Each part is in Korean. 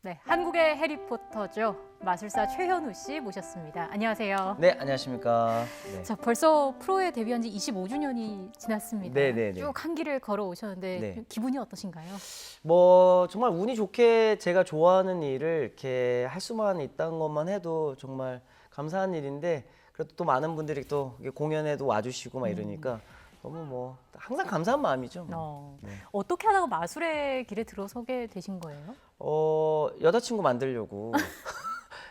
네, 한국의 해리포터죠. 마술사 최현우 씨 모셨습니다. 안녕하세요. 네, 안녕하십니까. 네. 자, 벌써 프로에 데뷔한 지 25주년이 지났습니다. 네네네. 쭉 한 길을 걸어오셨는데 네. 기분이 어떠신가요? 뭐 정말 운이 좋게 제가 좋아하는 일을 이렇게 할 수만 있다는 것만 해도 정말 감사한 일인데, 그래도 또 많은 분들이 또 이렇게 공연에도 와주시고 막 이러니까 너무 뭐 항상 감사한 마음이죠. 네. 어떻게 하다가 마술의 길에 들어서게 되신 거예요? 여자친구 만들려고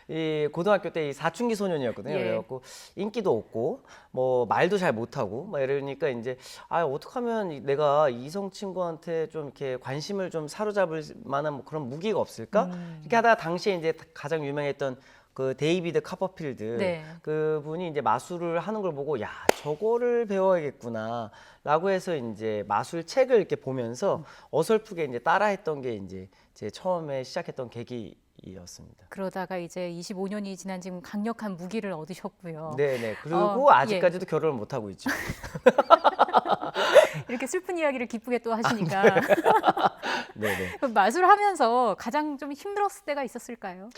이 고등학교 때 이 사춘기 소년이었거든요. 예. 그래갖고 인기도 없고 뭐 말도 잘 못하고 막 이러니까 이제 어떻게 하면 내가 이성 친구한테 좀 이렇게 관심을 좀 사로잡을 만한 뭐 그런 무기가 없을까? 이렇게 하다가 당시에 이제 가장 유명했던 그 데이비드 카퍼필드 네. 그분이 이제 마술을 하는 걸 보고 야 저거를 배워야겠구나라고 해서 이제 마술 책을 이렇게 보면서 어설프게 이제 따라했던 게 이제 제 처음에 시작했던 계기였습니다. 그러다가 이제 25년이 지난 지금 강력한 무기를 얻으셨고요. 네네. 그리고 예. 아직까지도 결혼을 못 하고 있죠. 이렇게 슬픈 이야기를 기쁘게 또 하시니까 네네. 그럼 마술하면서 가장 좀 힘들었을 때가 있었을까요?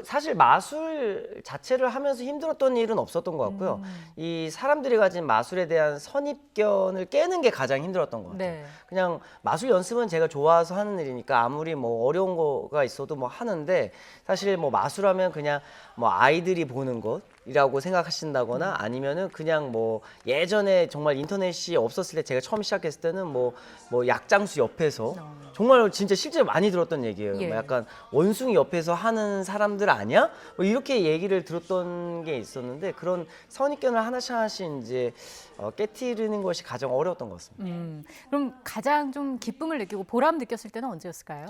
사실 마술 자체를 하면서 힘들었던 일은 없었던 것 같고요. 이 사람들이 가진 마술에 대한 선입견을 깨는 게 가장 힘들었던 것 같아요. 네. 그냥 마술 연습은 제가 좋아서 하는 일이니까 아무리 뭐 어려운 거가 있어도 뭐 하는데, 사실 뭐 마술하면 그냥 뭐 아이들이 보는 것이라고 생각하신다거나 아니면은 그냥 뭐 예전에 정말 인터넷이 없었을 때 제가 처음 시작했을 때는 뭐 약장수 옆에서 정말 진짜 실제로 많이 들었던 얘기예요. 예. 뭐 약간 원숭이 옆에서 하는 사람들 아니야? 뭐 이렇게 얘기를 들었던 게 있었는데, 그런 선입견을 하나씩 하나씩 이제 깨트리는 것이 가장 어려웠던 것 같습니다. 그럼 가장 좀 기쁨을 느끼고 보람 느꼈을 때는 언제였을까요?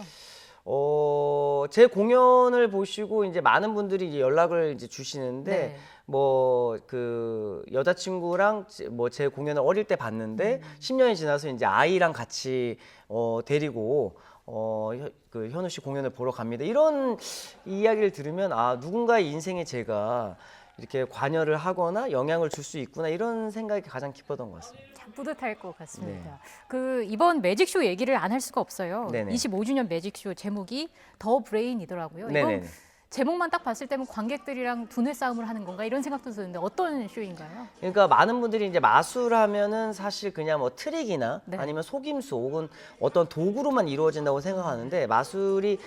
제 공연을 보시고 이제 많은 분들이 이제 연락을 이제 주시는데, 네. 뭐 그 여자친구랑 뭐 제 공연을 어릴 때 봤는데 10년이 지나서 이제 아이랑 같이 데리고 그 현우 씨 공연을 보러 갑니다. 이런 이야기를 들으면 누군가의 인생에 제가 이렇게 관여를 하거나 영향을 줄 수 있구나, 이런 생각이 가장 기뻤던 것 같습니다. 참 뿌듯할 것 같습니다. 네. 그 이번 매직쇼 얘기를 안 할 수가 없어요. 네네. 25주년 매직쇼 제목이 더 브레인이더라고요. 네네네. 이건 제목만 딱 봤을 때는 관객들이랑 두뇌 싸움을 하는 건가 이런 생각도 드는데 어떤 쇼인가요? 그러니까 많은 분들이 이제 마술하면은 사실 그냥 뭐 트릭이나 네. 아니면 속임수 혹은 어떤 도구로만 이루어진다고 생각하는데, 마술이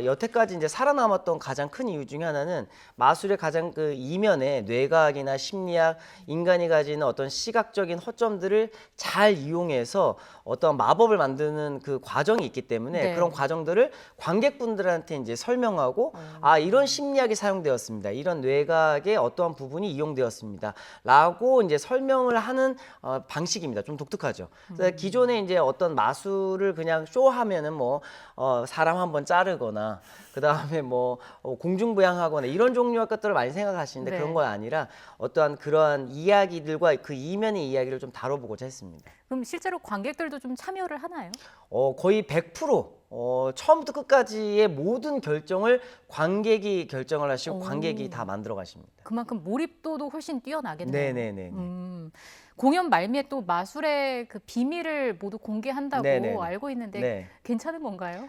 여태까지 이제 살아남았던 가장 큰 이유 중에 하나는 마술의 가장 그 이면에 뇌과학이나 심리학, 인간이 가지는 어떤 시각적인 허점들을 잘 이용해서 어떤 마법을 만드는 그 과정이 있기 때문에 네. 그런 과정들을 관객분들한테 이제 설명하고 이런 심리학이 사용되었습니다. 이런 뇌과학의 어떠한 부분이 이용되었습니다. 라고 이제 설명을 하는 방식입니다. 좀 독특하죠. 그래서 기존에 이제 어떤 마술을 그냥 쇼하면은 뭐 사람 한번 자르거나 그 다음에 뭐 공중부양하거나 이런 종류의 것들을 많이 생각하시는데, 네. 그런 건 아니라 어떠한 그러한 이야기들과 그 이면의 이야기를 좀 다뤄보고자 했습니다. 그럼 실제로 관객들도 좀 참여를 하나요? 거의 100% 처음부터 끝까지의 모든 결정을 관객이 결정을 하시고 관객이 다 만들어 가십니다. 그만큼 몰입도도 훨씬 뛰어나겠네요. 네네네. 공연 말미에 또 마술의 그 비밀을 모두 공개한다고 네네네. 알고 있는데 네. 괜찮은 건가요?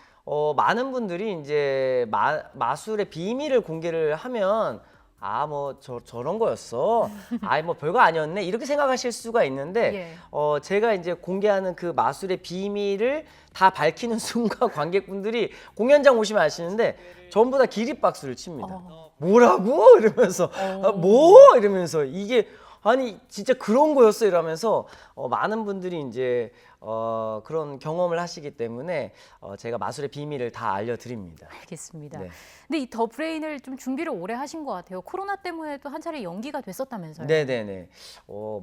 많은 분들이 이제 마술의 비밀을 공개를 하면 뭐 저런 거였어. 뭐 별거 아니었네. 이렇게 생각하실 수가 있는데, 예. 제가 이제 공개하는 그 마술의 비밀을 다 밝히는 순간 관객분들이 공연장 오시면 아시는데 전부 다 기립박수를 칩니다. 뭐라고? 이러면서 뭐? 이러면서 이게 아니 진짜 그런 거였어 이러면서 많은 분들이 이제 그런 경험을 하시기 때문에 제가 마술의 비밀을 다 알려드립니다. 알겠습니다. 네. 근데 이 더 브레인을 좀 준비를 오래 하신 것 같아요. 코로나 때문에 또 한 차례 연기가 됐었다면서요? 네네네.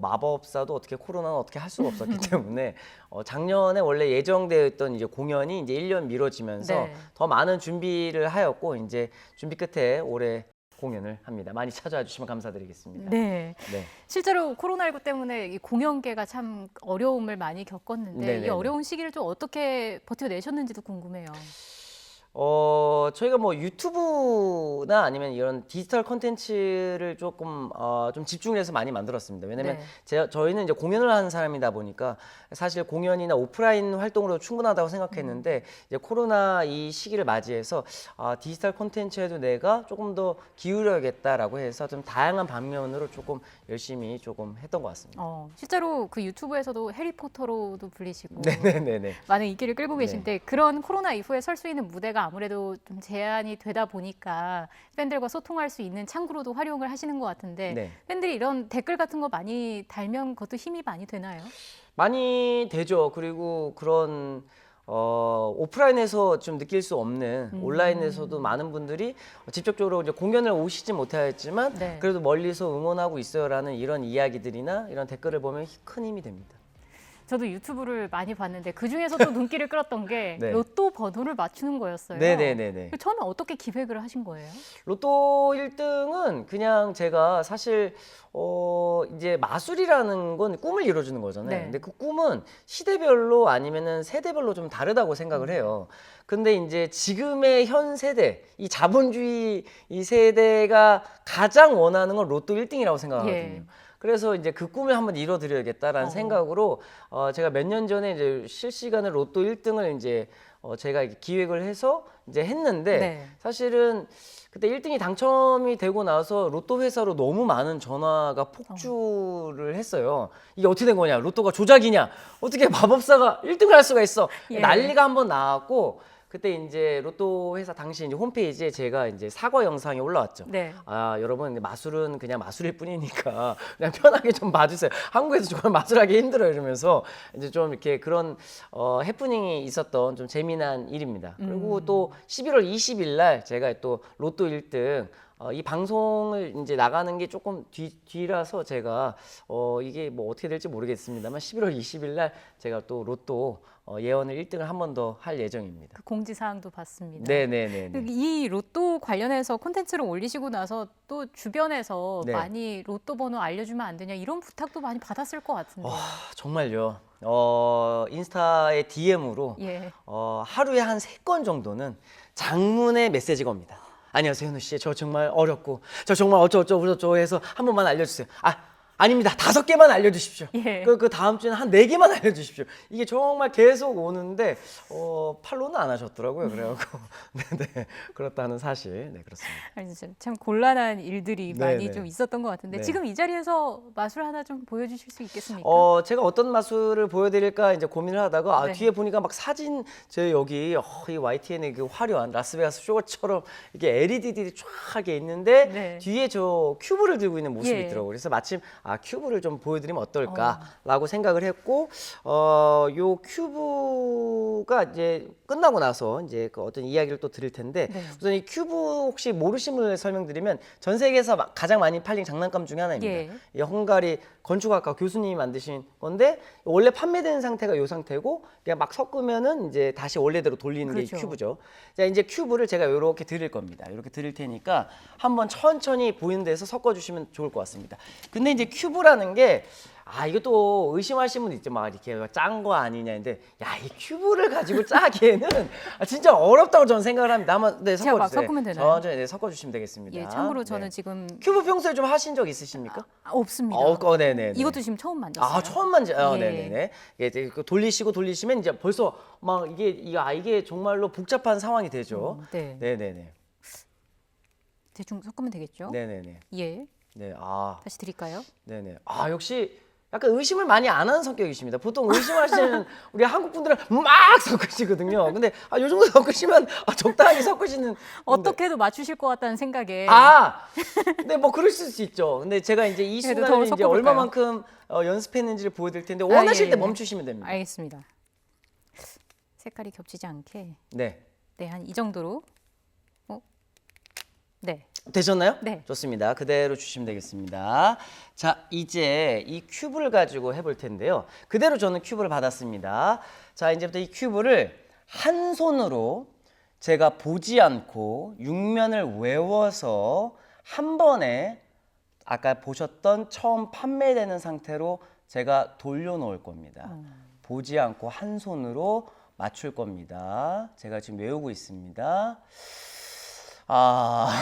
마법사도 어떻게 코로나는 어떻게 할 수가 없었기 때문에 작년에 원래 예정되어 있던 이제 공연이 이제 1년 미뤄지면서 네. 더 많은 준비를 하였고, 이제 준비 끝에 올해 공연을 합니다. 많이 찾아와 주시면 감사드리겠습니다. 네. 네. 실제로 코로나19 때문에 이 공연계가 참 어려움을 많이 겪었는데 네네네. 이 어려운 시기를 좀 어떻게 버텨내셨는지도 궁금해요. 저희가 뭐 유튜브나 아니면 이런 디지털 콘텐츠를 조금 좀 집중을 해서 많이 만들었습니다. 왜냐면 저희는 이제 공연을 하는 사람이다 보니까 사실 공연이나 오프라인 활동으로 충분하다고 생각했는데 이제 코로나 이 시기를 맞이해서 디지털 콘텐츠에도 내가 조금 더 기울여야겠다라고 해서 좀 다양한 방면으로 조금 열심히 조금 했던 것 같습니다. 실제로 그 유튜브에서도 해리포터로도 불리시고 네네네네. 많은 인기를 끌고 계신데 그런 코로나 이후에 설 수 있는 무대가 아무래도 좀 제한이 되다 보니까 팬들과 소통할 수 있는 창구로도 활용을 하시는 것 같은데 팬들이 이런 댓글 같은 거 많이 달면 그것도 힘이 많이 되나요? 많이 되죠. 그리고 그런 오프라인에서 좀 느낄 수 없는 온라인에서도 많은 분들이 직접적으로 이제 공연을 오시지 못하였지만 그래도 멀리서 응원하고 있어요라는 이런 이야기들이나 이런 댓글을 보면 큰 힘이 됩니다. 저도 유튜브를 많이 봤는데 그 중에서 또 눈길을 끌었던 게 로또 번호를 맞추는 거였어요. 네네네네. 처음에 어떻게 기획을 하신 거예요? 로또 1등은 그냥 제가 사실 이제 마술이라는 건 꿈을 이뤄주는 거잖아요. 근데 그 꿈은 시대별로 아니면은 세대별로 좀 다르다고 생각을 해요. 근데 이제 지금의 현 세대, 이 자본주의 이 세대가 가장 원하는 건 로또 1등이라고 생각하거든요. 그래서 이제 그 꿈을 한번 이뤄드려야겠다라는 생각으로 제가 몇 년 전에 이제 실시간으로 로또 1등을 이제 제가 기획을 해서 이제 했는데 사실은 그때 1등이 당첨이 되고 나서 로또 회사로 너무 많은 전화가 폭주를 했어요. 이게 어떻게 된 거냐? 로또가 조작이냐? 어떻게 마법사가 1등을 할 수가 있어? 난리가 한번 나왔고 그때 이제 로또 회사 당시 이제 홈페이지에 제가 이제 사과 영상이 올라왔죠. 여러분 마술은 그냥 마술일 뿐이니까 그냥 편하게 좀 봐주세요. 한국에서 정말 마술하기 힘들어요. 이러면서 이제 좀 이렇게 그런 해프닝이 있었던 좀 재미난 일입니다. 그리고 또 11월 20일 날 제가 또 로또 1등 이 방송을 이제 나가는 게 조금 뒤라서 제가 이게 뭐 어떻게 될지 모르겠습니다만 11월 20일 날 제가 또 로또 예언을 1등을 한 번 더 할 예정입니다. 그 공지사항도 봤습니다. 네네네. 이 로또 관련해서 콘텐츠를 올리시고 나서 또 주변에서 많이 로또 번호 알려주면 안 되냐 이런 부탁도 많이 받았을 것 같은데. 정말요. 인스타의 DM으로 하루에 한 3건 정도는 장문의 메시지가 옵니다. 안녕하세요, 현우 씨. 저 정말 어렵고 저 정말 어쩌고 해서 한 번만 알려주세요. 아닙니다. 5개만 알려주십시오. 그 다음 주에는 한 4개만 알려주십시오. 이게 정말 계속 오는데 팔로우는 안 하셨더라고요. 그래갖고 네네 그렇다는 사실 그렇습니다. 참 곤란한 일들이 많이 좀 있었던 것 같은데 지금 이 자리에서 마술 하나 좀 보여주실 수 있겠습니까? 제가 어떤 마술을 보여드릴까 이제 고민을 하다가 뒤에 보니까 막 사진 제 여기 이 YTN의 그 화려한 라스베가스 쇼처럼 이게 LED들이 쫙하게 있는데 뒤에 저 큐브를 들고 있는 모습이 있더라고요. 그래서 마침 큐브를 좀 보여드리면 어떨까라고 생각을 했고, 요 큐브가 이제 끝나고 나서 이제 그 어떤 이야기를 또 드릴 텐데, 우선 이 큐브 혹시 모르신 분을 설명드리면 전 세계에서 가장 많이 팔린 장난감 중에 하나입니다. 이 헝가리 건축학과 교수님이 만드신 건데 원래 판매되는 상태가 이 상태고 그냥 막 섞으면은 이제 다시 원래대로 돌리는 게 큐브죠. 자, 이제 큐브를 제가 이렇게 드릴 겁니다. 이렇게 드릴 테니까 한번 천천히 보이는 데서 섞어주시면 좋을 것 같습니다. 근데 이제 큐브라는 게 이것도 의심하시는 분 있죠. 막 이렇게 짠 거 아니냐는데 이 큐브를 가지고 짜기에는 진짜 어렵다고 저는 생각을 합니다. 한번 섞어주세요. 제가 막 섞으면 되나요? 천천히 섞어주시면 되겠습니다. 참고로 저는 지금 큐브 평소에 좀 하신 적 있으십니까? 없습니다. 네네. 이것도 지금 처음 만졌어요. 처음 네네네. 이제 돌리시면 이제 벌써 막 이게 정말로 복잡한 상황이 되죠. 네네네. 대충 섞으면 되겠죠? 네네네. 네. 다시 드릴까요? 네네. 역시 약간 의심을 많이 안 하는 성격이십니다. 보통 의심하시는 우리 한국 분들은 막 섞으시거든요. 근데 요 정도 섞으시면 적당히 섞으시는. 어떻게 해도 맞추실 것 같다는 생각에. 네, 뭐 그럴 수 있죠. 근데 제가 이제 이 순간을 이제 얼마만큼 연습했는지를 보여드릴 텐데 원하실 때 멈추시면 됩니다. 알겠습니다. 색깔이 겹치지 않게. 네, 한 이 정도로. 네. 되셨나요? 네. 좋습니다. 그대로 주시면 되겠습니다. 자, 이제 이 큐브를 가지고 해볼 텐데요. 그대로 저는 큐브를 받았습니다. 자, 이제부터 이 큐브를 한 손으로 제가 보지 않고 육면을 외워서 한 번에 아까 보셨던 처음 판매되는 상태로 제가 돌려놓을 겁니다. 보지 않고 한 손으로 맞출 겁니다. 제가 지금 외우고 있습니다.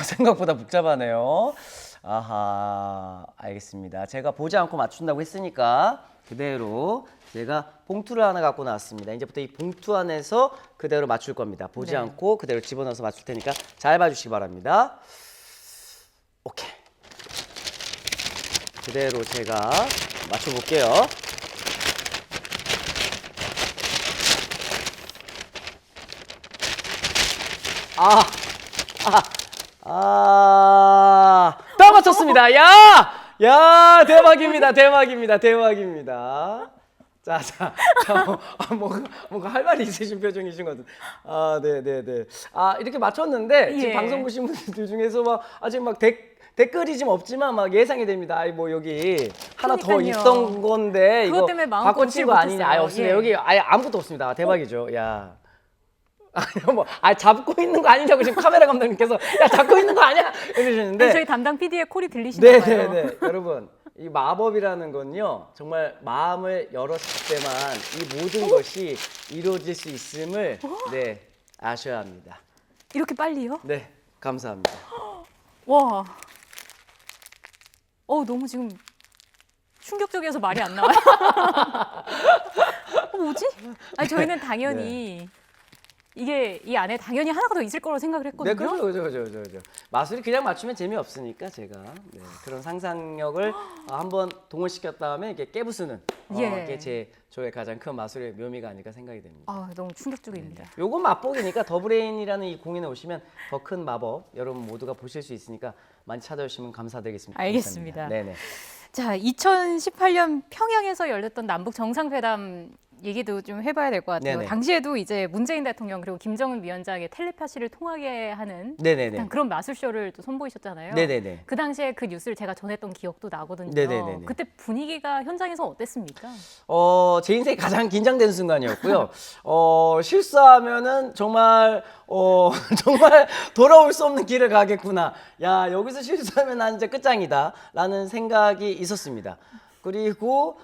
생각보다 복잡하네요. 아하, 알겠습니다. 제가 보지 않고 맞춘다고 했으니까 그대로 제가 봉투를 하나 갖고 나왔습니다. 이제부터 이 봉투 안에서 그대로 맞출 겁니다. 보지 네. 않고 그대로 집어넣어서 맞출 테니까 잘 봐주시기 바랍니다. 오케이. 그대로 제가 맞춰볼게요. 딱 맞췄습니다. 야, 대박입니다. 대박입니다. 자, 뭔가 할 말이 있으신 표정이신 것 같은데. 네네네. 이렇게 맞췄는데, 지금 예. 방송 보신 분들 중에서 아직 댓글이 좀 없지만 예상이 됩니다. 여기 하나 더 그러니까요. 있던 건데, 그것 이거 때문에 마음 바꿔친 거 꼼치를 아니냐. 아예 못했어요. 없습니다. 예. 여기 아예 아무것도 없습니다. 대박이죠. 야. 잡고 있는 거 아니냐고 지금 카메라 감독님께서 잡고 있는 거 아니야 이러시는데 저희 담당 PD의 콜이 들리시나 봐요. 네네네 여러분 이 마법이라는 건요 정말 마음을 열었을 때만 이 모든 것이 이루어질 수 있음을 네 아셔야 합니다. 이렇게 빨리요? 네 감사합니다. 와. 너무 지금 충격적이어서 말이 안 나와요. 뭐지? 아니 저희는 당연히 이게 이 안에 당연히 하나가 더 있을 거라고 생각을 했거든요. 네, 그죠. 마술이 그냥 맞추면 재미없으니까 제가 그런 상상력을 한번 동원시켰 다음에 이렇게 깨부수는 이게 저의 가장 큰 마술의 묘미가 아닐까 생각이 됩니다. 너무 충격적입니다. 요건 맛보기니까 더브레인이라는 이 공연에 오시면 더 큰 마법 여러분 모두가 보실 수 있으니까 많이 찾아주시면 감사드리겠습니다. 알겠습니다. 네네. 자, 2018년 평양에서 열렸던 남북 정상회담 얘기도 좀 해봐야 될 것 같아요. 네네. 당시에도 이제 문재인 대통령 그리고 김정은 위원장의 텔레파시를 통하게 하는 네네네. 그런 마술쇼를 또 선보이셨잖아요. 네네네. 그 당시에 그 뉴스를 제가 전했던 기억도 나거든요. 네네네네. 그때 분위기가 현장에서 어땠습니까? 제 인생이 가장 긴장되는 순간이었고요. 실수하면은 정말 정말 돌아올 수 없는 길을 가겠구나. 야 여기서 실수하면 난 진짜 끝장이다라는 생각이 있었습니다. 그리고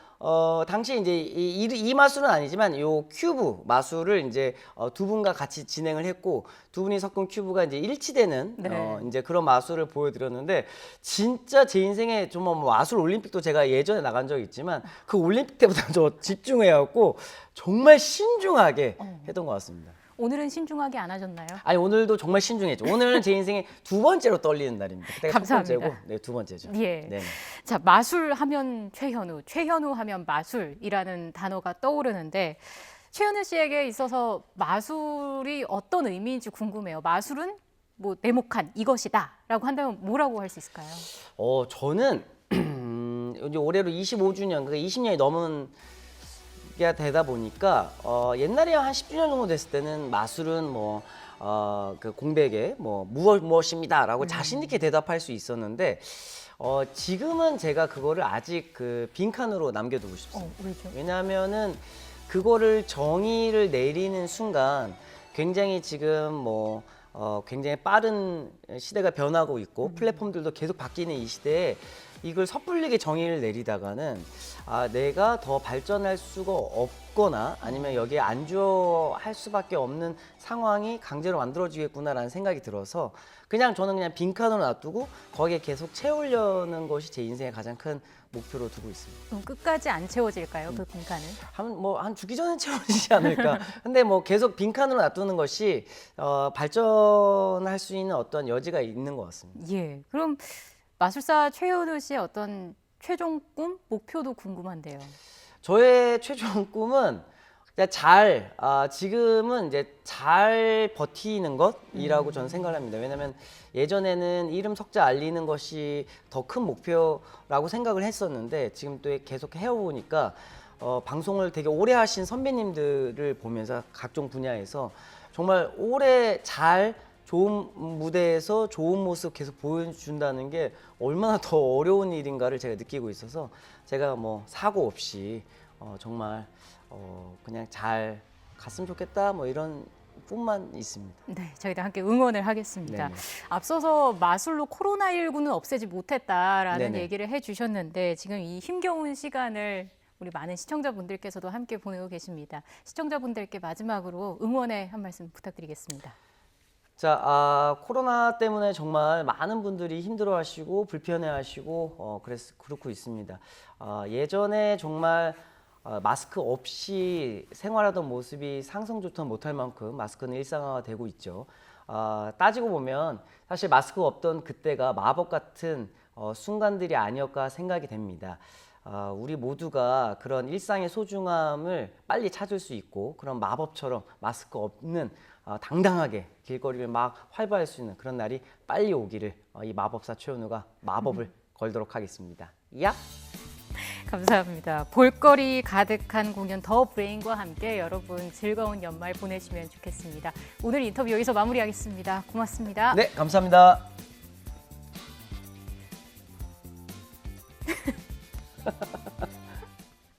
당시 이제 이 마술은 아니지만 요 큐브 마술을 이제 두 분과 같이 진행을 했고 두 분이 섞은 큐브가 이제 일치되는 이제 그런 마술을 보여드렸는데 진짜 제 인생에 정말 마술 올림픽도 제가 예전에 나간 적이 있지만 그 올림픽 때보다 저 집중해갖고 정말 신중하게 했던 것 같습니다. 오늘은 신중하게 안 하셨나요? 아니 오늘도 정말 신중했죠. 오늘은 제 인생의 두 번째로 떨리는 날입니다. 그때가 감사합니다. 첫 번째고, 네, 두 번째죠. 예. 네. 자, 마술 하면 최현우, 최현우 하면 마술이라는 단어가 떠오르는데 최현우 씨에게 있어서 마술이 어떤 의미인지 궁금해요. 마술은 뭐 네모칸 이것이다라고 한다면 뭐라고 할 수 있을까요? 저는 이제 올해로 25주년, 그러니까 20년이 넘은 게 되다 보니까 옛날에 한 10주년 정도 됐을 때는 마술은 그 공백에 무엇입니다라고 자신 있게 대답할 수 있었는데 지금은 제가 그거를 아직 그 빈칸으로 남겨두고 싶습니다. 왜죠? 왜냐하면은 그거를 정의를 내리는 순간 굉장히 지금 굉장히 빠른 시대가 변하고 있고 플랫폼들도 계속 바뀌는 이 시대에 이걸 섣불리게 정의를 내리다가는 내가 더 발전할 수가 없거나 아니면 여기에 안주할 수밖에 없는 상황이 강제로 만들어지겠구나라는 생각이 들어서 저는 그냥 빈칸으로 놔두고 거기에 계속 채우려는 것이 제 인생의 가장 큰 목표로 두고 있습니다. 그럼 끝까지 안 채워질까요? 그 빈칸은? 한 죽기 전에 채워지지 않을까. 근데 계속 빈칸으로 놔두는 것이 발전할 수 있는 어떤 여지가 있는 것 같습니다. 예. 그럼 마술사 최현우 씨의 어떤 최종 꿈, 목표도 궁금한데요. 저의 최종 꿈은 지금은 이제 잘 버티는 것이라고 저는 생각을 합니다. 왜냐면 예전에는 이름 석자 알리는 것이 더 큰 목표라고 생각을 했었는데 지금 또 계속 해오니까 방송을 되게 오래 하신 선배님들을 보면서 각종 분야에서 정말 오래 좋은 무대에서 좋은 모습 계속 보여준다는 게 얼마나 더 어려운 일인가를 제가 느끼고 있어서 제가 사고 없이 정말 그냥 잘 갔으면 좋겠다 이런 뿐만 있습니다. 네, 저희도 함께 응원을 하겠습니다. 네네. 앞서서 마술로 코로나19는 없애지 못했다라는 네네. 얘기를 해주셨는데 지금 이 힘겨운 시간을 우리 많은 시청자분들께서도 함께 보내고 계십니다. 시청자분들께 마지막으로 응원의 한 말씀 부탁드리겠습니다. 자, 코로나 때문에 정말 많은 분들이 힘들어하시고 불편해하시고 그렇고 있습니다. 예전에 정말 마스크 없이 생활하던 모습이 상상조차 못할 만큼 마스크는 일상화가 되고 있죠. 따지고 보면 사실 마스크가 없던 그때가 마법 같은 순간들이 아니었까 생각이 됩니다. 우리 모두가 그런 일상의 소중함을 빨리 찾을 수 있고 그런 마법처럼 마스크 없는 당당하게 길거리를 막 활보할 수 있는 그런 날이 빨리 오기를 이 마법사 최현우가 마법을 걸도록 하겠습니다. 야! 감사합니다. 볼거리 가득한 공연 더 브레인과 함께 여러분 즐거운 연말 보내시면 좋겠습니다. 오늘 인터뷰 여기서 마무리하겠습니다. 고맙습니다. 네, 감사합니다.